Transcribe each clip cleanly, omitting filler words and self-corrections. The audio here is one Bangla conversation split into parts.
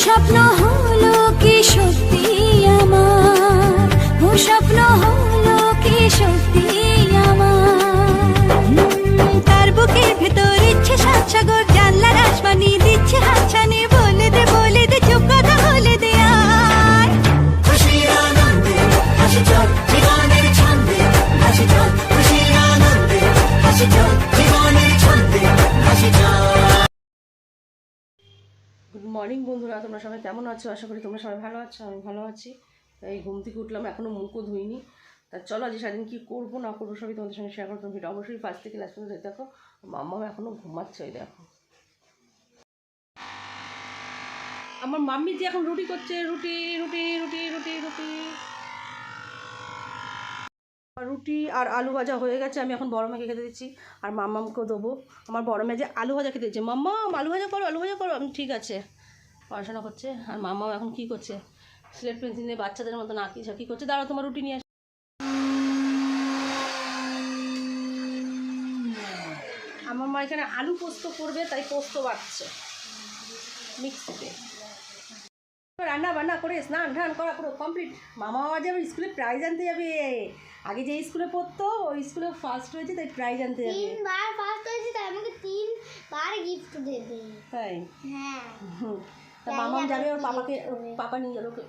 স্বপ্ন হলো কি সত্যি আমার, ও স্বপ্ন হলো কি সত্যি আমার। তার বুকের ভেতর ইচ্ছে সাত সাগর, জানলার আসমানি দিচ্ছে হাতছানি, বলে দে চুপ কথা বলে দে আয়। খুশির আনন্দে হাসি চল জীবনের ছন্দে হাসি চল, খুশির আনন্দে হাসি চল জীবনের ছন্দে হাসি চল। গুড মর্নিং বন্ধুরা, তোমরা সবাই কেমন আছো? আশা করি তোমরা সবাই ভালো আছো। আমি ভালো আছি। এই ঘুম থেকে উঠলাম, এখনও মুখও ধুইনি। তা চলো আজ সারাদিন কী করবো না করবো সবই তোমাদের সঙ্গে শেয়ার করতাম। ভিডিও অবশ্যই ফার্স্ট থেকে লাস্ট পর্যন্ত দেখো। মাম্মা এখনও ঘুমাচ্ছে, ওই দেখো। আমার মাম্মি যে এখন রুটি করছে, রুটি রুটি রুটি রুটি রুটি রুটি আর আলু ভাজা হয়ে গেছে। আমি এখন বড় মেয়েকে খেতে দিচ্ছি আর মাম্মামকেও দেবো। আমার বড় মেয়ে যে আলু ভাজা খেতে দিচ্ছে, মাম্মা আলু ভাজা করো, আলু ভাজা করো। আমি ঠিক আছে, পড়াশোনা করছে। আর মাম্মাও এখন কী করছে, স্লেট পেন্সিল নিয়ে বাচ্চাদের মতো নাকি ঝাঁকি করছে। দাঁড়াও, তোমার রুটি নিয়ে আসে। আমার মা এখানে আলু পোস্ত করবে, তাই পোস্ত বাটছে মিক্সিতে। রান্না বান্না করে স্নান ধান করা পুরো কমপ্লিট। মামা আজ আবার স্কুলে প্রাইজ আনতে যাবে। আগে যে স্কুলে পড়তো ওই স্কুলে ফার্স্ট হয়েছে, তাই প্রাইজ আনতে যাবে। 3 বার ফার্স্ট হয়েছে, তাই আমাকে 3 বার গিফট দেবে। তাই হ্যাঁ, তা মামা যাবে, ওর পাপাকে, পাপা নিয়ে যাবে ওকে।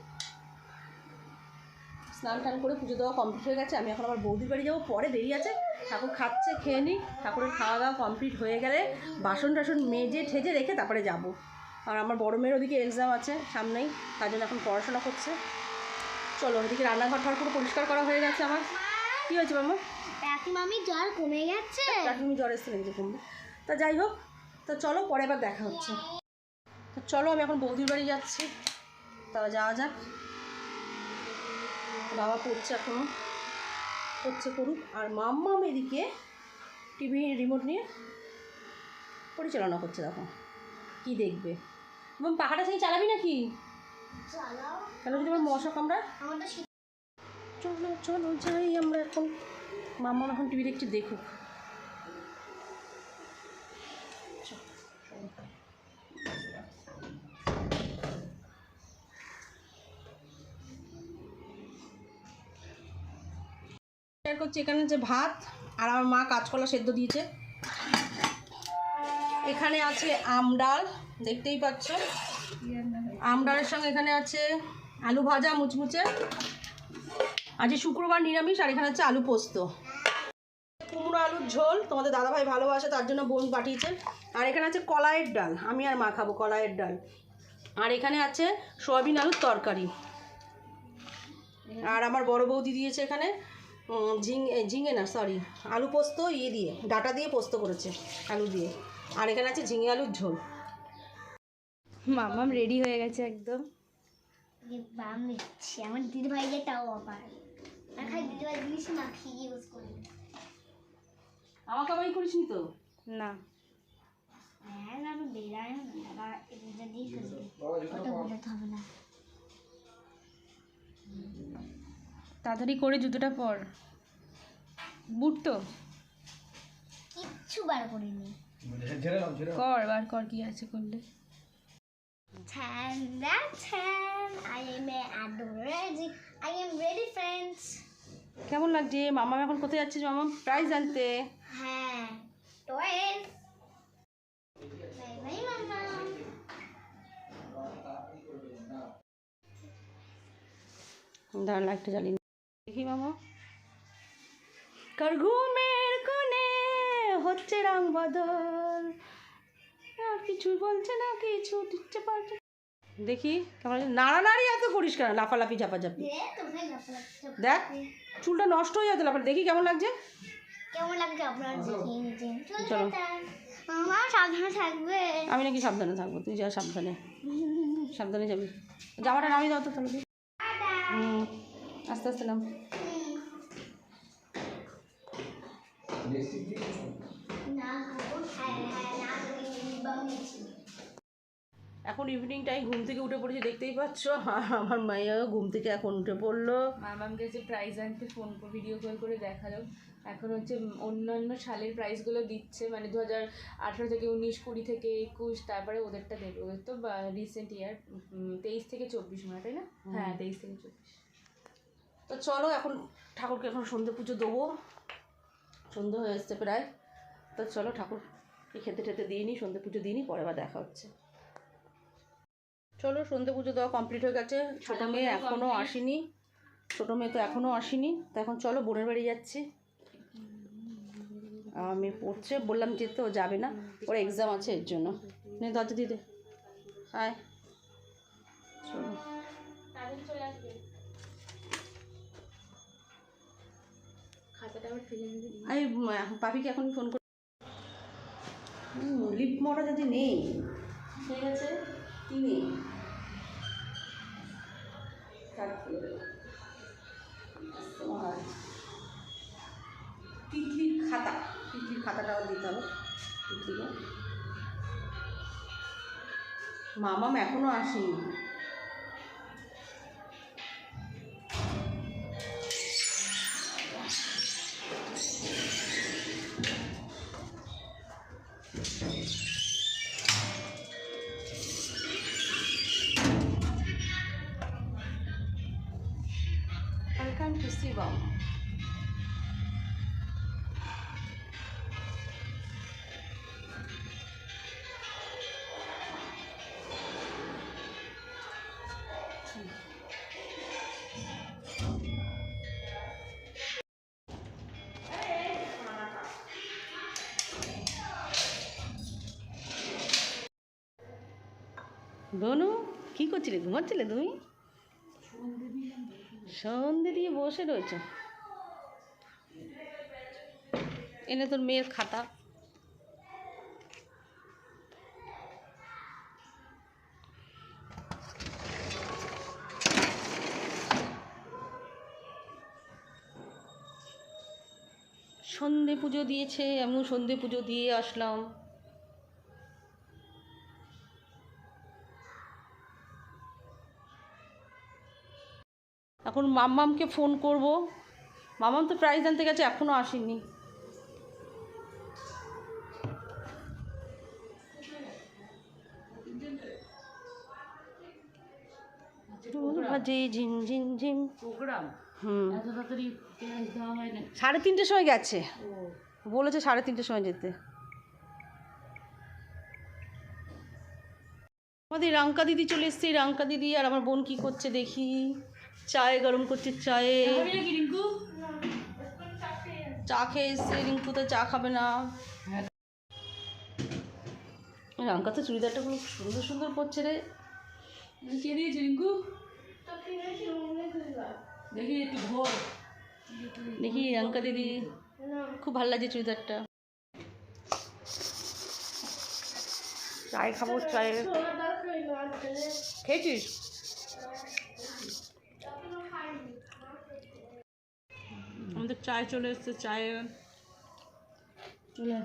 স্নান টান করে পুজো দেওয়া কমপ্লিট হয়ে গেছে। আমি এখন আবার বৌদির বাড়ি যাবো, পরে দেরি আছে। ঠাকুর খাচ্ছে, খেয়ে নিই। ঠাকুরের খাওয়া দাওয়া কমপ্লিট হয়ে গেলে বাসন টাসন মেজে ঠেজে রেখে তারপরে যাব। আর আমার বড় মেয়ের ওদিকে এক্সাম আছে সামনেই, তার জন্য এখন পড়াশোনা করছে। চলো, ওদিকে রান্নাঘর ঠার পুরো পরিষ্কার করা হয়ে গেছে আমার। কী হয়েছে মামা? এখন আমি জ্বর কমে গেছে। তুমি জ্বর এসে লেগেছে কমবে। তা যাই হোক, তা চলো পরে আবার দেখা হচ্ছে। তো চলো, আমি এখন বৌদির বাড়ি যাচ্ছি। তারা যাওয়া যাক। বাবা পড়ছে, এখনও পড়ছে, করুক। আর মাম্মা এদিকে টিভি রিমোট নিয়ে পরিচালনা করছে। দেখো কী দেখবে। এবং পাখাটা সেই চালাবি নাকি? চালাও। কেন যদি আমার মশা কামড়ায়? আমাদের চলো চলো যাই আমরা এখন। মাম্মা এখন টিভি দেখছি, দেখুক। শেয়ার করছি এখানে যে ভাত, আর আমার মা কাঁচকলা সেদ্ধ দিয়েছে। এখানে আছে আম ডাল, দেখতেই পাচ্ছ। আম ডালের সঙ্গে এখানে আছে আলু ভাজা মুচমুচে। আজ শুক্রবার নিরামিষ। আর এখানে আছে আলু পোস্ত, কুমড়ো আলুর ঝোল। তোমাদের দাদাভাই ভালোবাসে, তার জন্য বোন পাঠিয়েছে। আর এখানে আছে কলাইয়ের ডাল, আমি আর মা খাবো কলাইয়ের ডাল। আর এখানে আছে সয়াবিন আলুর তরকারি। আর আমার বড় বৌদি দিয়েছে এখানে ঝিঙে না সরি আলু পোস্ত, দিয়ে ডাটা দিয়ে পোস্ত করেছে আলু দিয়ে। আর এখানে আছে ঝিঙে আলুর ঝোল। মাম্মাম রেডি হয়ে গেছে একদম। বাম দিচ্ছি আমার দিদি ভাই, যেটাও আবার আর খাই দিদি ভাই জিনিস মাখিয়ে ইউজ করি। আমাকে আবার করিসনি তো? না, হ্যাঁ না, আমি বেরাই না বাবা, এটা দিয়ে ফেলবে, ওটা বোঝাতে হবে না। তাড়াতাড়ি করে জুতোটা পর। বুট তো কিচ্ছু বার করিনি। কর, বার কর কি আছে করলে। I am ready friends. কেমন লাগছে? মামা এখন কোথায় যাচ্ছিস? মামা প্রাইজ আনতে। হ্যাঁ, toys. Bye মামা। দাঁড়ান, লাইটটা জ্বালিয়ে দেখি। মামা কার ঘুমের কোণে হচ্ছে রং বদল, আর কিছুই বলছে না, কিছু দিচ্ছে পারছে। দেখি কেমন নাড়ানাড়ি এত করিস কেন, লাফালাফি ঝাপাঝাপি। দেখ চুলটা নষ্ট হয়ে যাচ্ছে লাফালাফি। দেখি কেমন লাগছে। কেমন লাগছে আপনার দেখিয়ে নিচ্ছেন। চলো। মামা সাবধানে থাকবে। আমি নাকি সাবধানে থাকবো? তুই যা সাবধানে, সাবধানে যাবি। জামাটা নামিয়ে দাও তো তাহলে। আস্তে আস্তে নাম। এখন ইভিনিং টাইম, ঘুম থেকে উঠে পড়েছি দেখতেই পাচ্ছ। আমার মাইয়াও ঘুম থেকে এখন উঠে পড়লো। মামামকে হচ্ছে প্রাইজ আনতে ফোন ভিডিও কল করে দেখালো। এখন হচ্ছে অন্যান্য সালের প্রাইজগুলো দিচ্ছে, মানে 2018 থেকে 19, 20 থেকে 21, তারপরে ওদেরটা দেবে। ওদের তো রিসেন্ট ইয়ার 23 থেকে 24 মানে, তাই না? হ্যাঁ 23 থেকে 24। তো চলো এখন ঠাকুরকে এখন সন্ধে পুজো দেবো, সন্ধে হয়ে এসছে প্রায়। তো চলো ঠাকুরকে খেতে টেতে দিয়ে নিই, সন্ধে পুজো দিয়ে নিই, পরে আবার দেখা হচ্ছে। চলো সন্ধে পুজো দেওয়া কমপ্লিট হয়ে গেছে। ছোটো মেয়ে এখনও আসেনি, ছোটো মেয়ে তো এখনও আসেনি। তো এখন চলো বোনের বাড়ি যাচ্ছি। আমি পড়ছে, বললাম যেতে, ও যাবে না, ওর এক্সাম আছে এর জন্য। নে দরজা দিদি, আয় চলো। খাতাটা আবার ফেলে নেবে। আমি পাপিকে এখন ফোন করি। লিপ মোটা যদি নেই, ঠিক আছে তিনি তিতলির খাতাটাও দিতে হবে তিতলিকে। মামাম এখনো আসেনি। Welcome to Shivam. বনু কি করছিলে, ঘুমাচ্ছিলে তুমি? সন্ধে দিয়ে বসে রয়েছে। এনে তোর মেয়ের খাতা। সন্ধে পুজো দিয়েছে, আমিও সন্ধে পুজো দিয়ে আসলাম। এখন মাম্মামকে ফোন করব। মাম্মাম তো প্রাইজ আনতে গেছে, এখনও আসেনি। বাজে ঝিম ঝিম ঝিম প্রোগ্রাম এত তাড়াতাড়ি প্রাইজ দেওয়া হয় না। 3:30 সময় গেছে, বলেছে 3:30 সময় যেতে। আমাদের রাঙ্কা দিদি চলে এসছে। রাঙ্কা দিদি আর আমার বোন কি করছে দেখি। চায়ে গরম করছে, চায়ে চা খেয়ে এসছে। রিঙ্কু তো চা খাবে না। রাঙ্কা তো চুড়িদারটা খুব সুন্দর সুন্দর পরছে রে। কে দিয়েছে রিঙ্কু? দেখি একটু ঘোর, দেখি রাঙ্কা দিদি, খুব ভালো লাগছে চুড়িদারটা। চায় খাবো, চায়ে খেয়েছিস? আমাদের চায় চলে এসছে, চায়ে চলে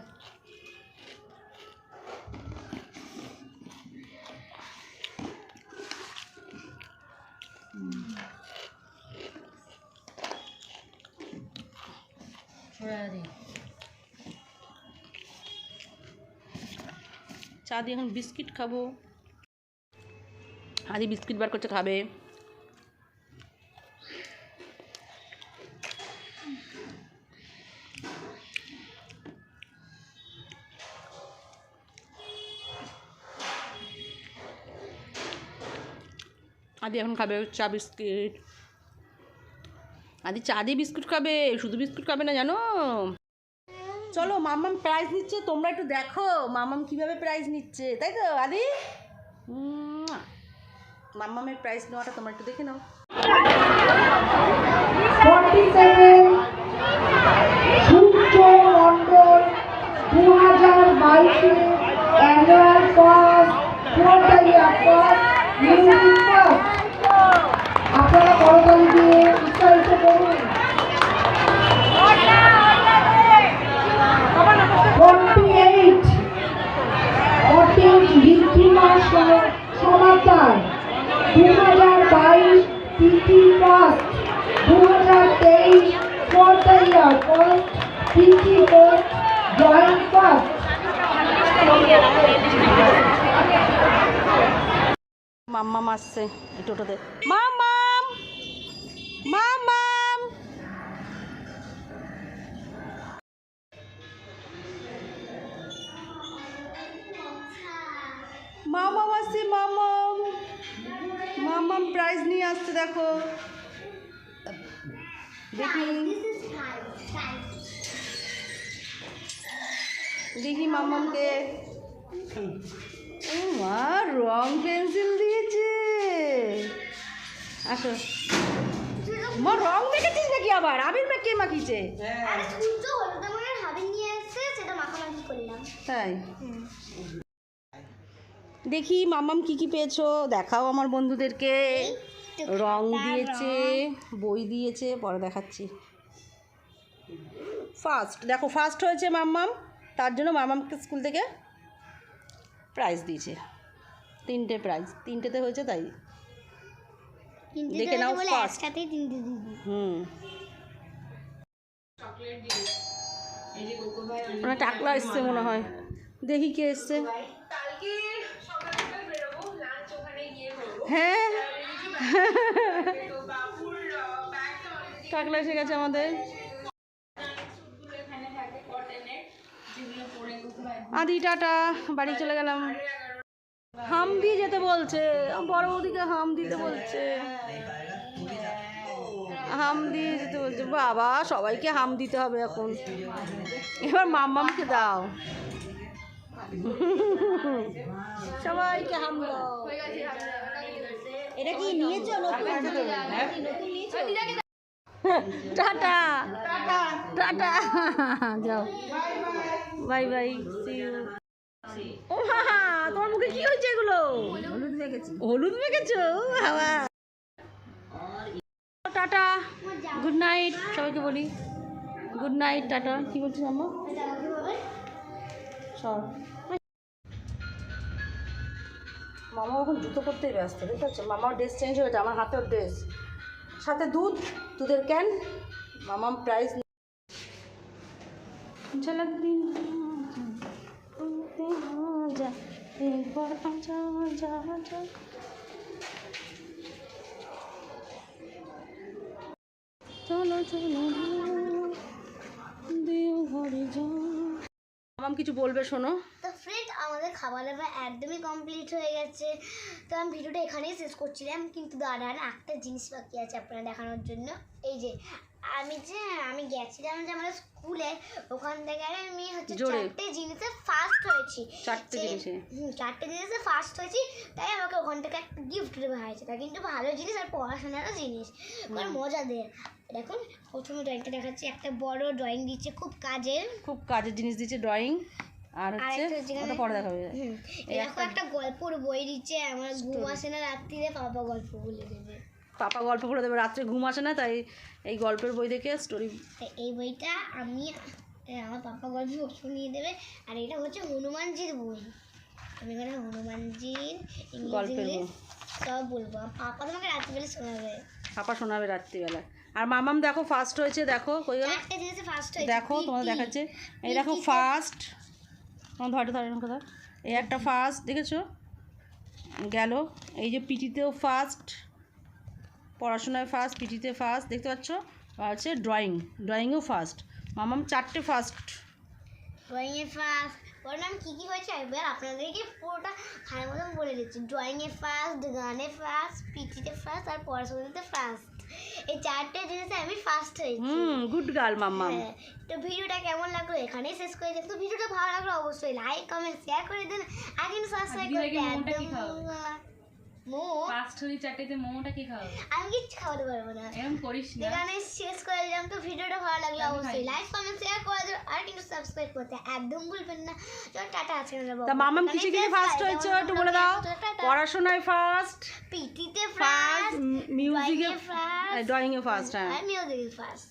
চা দিয়ে এখন বিস্কিট খাবো। আদি বিস্কিট বার করছে, খাবে। আদি এখন খাবে চা বিস্কিট। আদি চা দিয়ে বিস্কুট খাবে, শুধু বিস্কুট খাবে না জানো। চলো মামাম প্রাইজ নিচ্ছে, তোমরা একটু দেখো মামাম কিভাবে প্রাইজ নিচ্ছে, তাই তো আদি? মামামের প্রাইজ নেওয়াটা তোমরা একটু দেখে নাও। 47 Surya Mondal 2022 annual first quarterly first music first. আপনারা করতালি দিয়ে উৎসাহিত করুন। 48 Riddhima Samachar 2022 PT first 2023 4th year first PT first drawing first. Mammam আসছে এই টোটোতে। মাম্মাম মাম্মাম মাম্মাম আসছে। মাম্মাম মাম্মাম প্রাইজ নিয়ে আসছে দেখো। দেখি দেখি মাম্মামকে। ও মা, রং পেন্সিল দিয়েছে। আসো মা, রং মেখেছিস নাকি আবার? আবির কে মাখিয়েছে? আরে সূর্য হলুদ রঙের হাবিল নিয়ে এসেছে, সেটা মাখামাখি করলাম। তাই দেখি মাম্মাম কি কি পেয়েছো দেখাও আমার বন্ধুদেরকে। রং দিয়েছে, বই দিয়েছে, পরে দেখাচ্ছি। ফার্স্ট দেখো, ফার্স্ট হয়েছে মাম্মাম, তার জন্য মাম্মামকে স্কুল থেকে প্রাইজ দিয়েছে। 3টে প্রাইজ, 3টেতে হয়েছে তাই। দেখে নাও ফার্স্ট। একসাথেই তিনটে দিদি। মানে টাকলা এসছে মনে হয়। দেখি কে এসছে। হ্যাঁ টাকলা এসে গেছে আমাদের। আদি টাটা, বাড়ি চলে গেলাম। হাম দিয়ে যেতে বলছে, বড় বৌদিকে হাম দিতে বলছে। হাম দিয়ে যেতে বলছে। বাবা, সবাইকে হাম দিতে হবে এখন। এবার মাম্মামকে দাও, সবাইকে হাম দাও। এটা কি নিয়েছো? টাটা টাটা, যাও, বাই বাই, সি ইউ। ও হা, তোমার মুখে কি হয়েছে এগুলো? হলুদ মেখেছি। হলুদ মেখেছো বাবা। টাটা, গুড নাইট সবাইকে বলি। Good night, tata. কি বলছিস আম্মা? সর। মামা এখন জুতো পরতেই ব্যস্ত, ঠিক আছে? মামার ড্রেস চেঞ্জ হয়েছে, আমার হাতের ড্রেস, সাথে দুধের ক্যান। মামাম প্রাইজ ঝলক দিন যা একবার আজা যা যা। চলো চলো দেও ঘরে যা। মামাম কিছু বলবে, শোনো। তো ফ্রেন্ড, আমাদের খাবার দাবার একদমই কমপ্লিট হয়ে গেছে। তো আমি ভিডিওটা এখানেই শেষ করছিলাম, কিন্তু দাঁড়ান, একটা জিনিস বাকি আছে আপনারা দেখানোর জন্য। এই যে আমি গেছিলাম যে আমাদের স্কুলে, ওখান থেকে আমি হচ্ছে 4টে জিনিসে ফার্স্ট হয়েছি। 4টে জিনিসে ফার্স্ট হয়েছি, তাই আমাকে ওখান থেকে একটা গিফট দেওয়া হয়েছে। তা কিন্তু ভালো জিনিস আর পড়াশোনারও জিনিস, মানে মজাদের। দেখুন, প্রথমে ড্রয়িংটা দেখাচ্ছি। একটা বড় ড্রয়িং দিচ্ছে, খুব কাজের জিনিস দিচ্ছে ড্রয়িং। আর হচ্ছে ওটা পরে দেখাবে। এরকম একটা গল্পর বই দিচ্ছে। আমার ঘুম আসে না রাত্রিরে, পাপা গল্প বলে দেবে। পাপা গল্প করে দেবে, রাত্রে ঘুম আসে না, তাই এই গল্পের বই দেখে স্টোরি। এই বইটা আমার পাপা গল্প শুনিয়ে দেবে। আর এটা হচ্ছে হনুমানজির বই। আমি এখানে হনুমানজির গল্পের বই সব বলবো। পাপা তোমাকে রাত্রিবেলা শোনাবে। পাপা শোনাবে রাত্রিবেলা। আর মামাম দেখো ফার্স্ট হয়েছে, দেখো কই গেল? একটা জিনিসে ফার্স্ট হয়েছে, দেখো তোমাদের দেখাচ্ছে। এই দেখো ফার্স্ট, তোমার ধর। এই একটা ফার্স্ট দেখেছো গেল। এই যে পিটিতেও ফার্স্ট, পড়াশোনায় ফার্স্ট, পিটিতে ফার্স্ট, দেখতে পাচ্ছ। আর হচ্ছে ড্রয়িংয়েও ফার্স্ট। মামাম 4টে ফার্স্ট। ড্রয়িংয়ে ফার্স্ট। ওর নাম কী হয়েছে একবার আপনাদেরকে পুরোটা খানের মতন বলে দিচ্ছি। ড্রয়িংয়ে ফার্স্ট, গানে ফার্স্ট, পিটিতে ফার্স্ট, আর পড়াশোনাতে ফার্স্ট। এই 4টে জিনিসে আমি ফার্স্ট হয়েছি। গুড গার্ল মাম্মা। তো ভিডিওটা কেমন লাগলো এখানেই শেষ করে দিন। তো ভিডিওটা ভালো লাগলো অবশ্যই লাইক, কমেন্ট, শেয়ার করে দিন। আর কিন্তু সাবস্ক্রাইব করতে আমি কিচ্ছু খাওয়াতে পারবো না, এখানে শেষ করে দিলাম। তো ভিডিওটা ভালো লাগলো অবশ্যই লাইক, কমেন্ট, শেয়ার করে দিন। আর কিন্তু সাবস্ক্রাইব করতে একদম ভুলবেন না। চলো টাটা, আজকে মামাম কিসে ফার্স্ট হয়েছে একটু বলে দাও। পড়াশোনায় ফার্স্ট, পিটিতে ফার্স্ট, মিউজিকে ফার্স্ট, ড্রয়িংয়ে ফার্স্ট, আর মিউজিকে ফার্স্ট।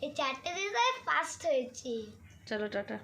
এই 4টে দিনে ফার্স্ট হয়েছি। চলো টাটা।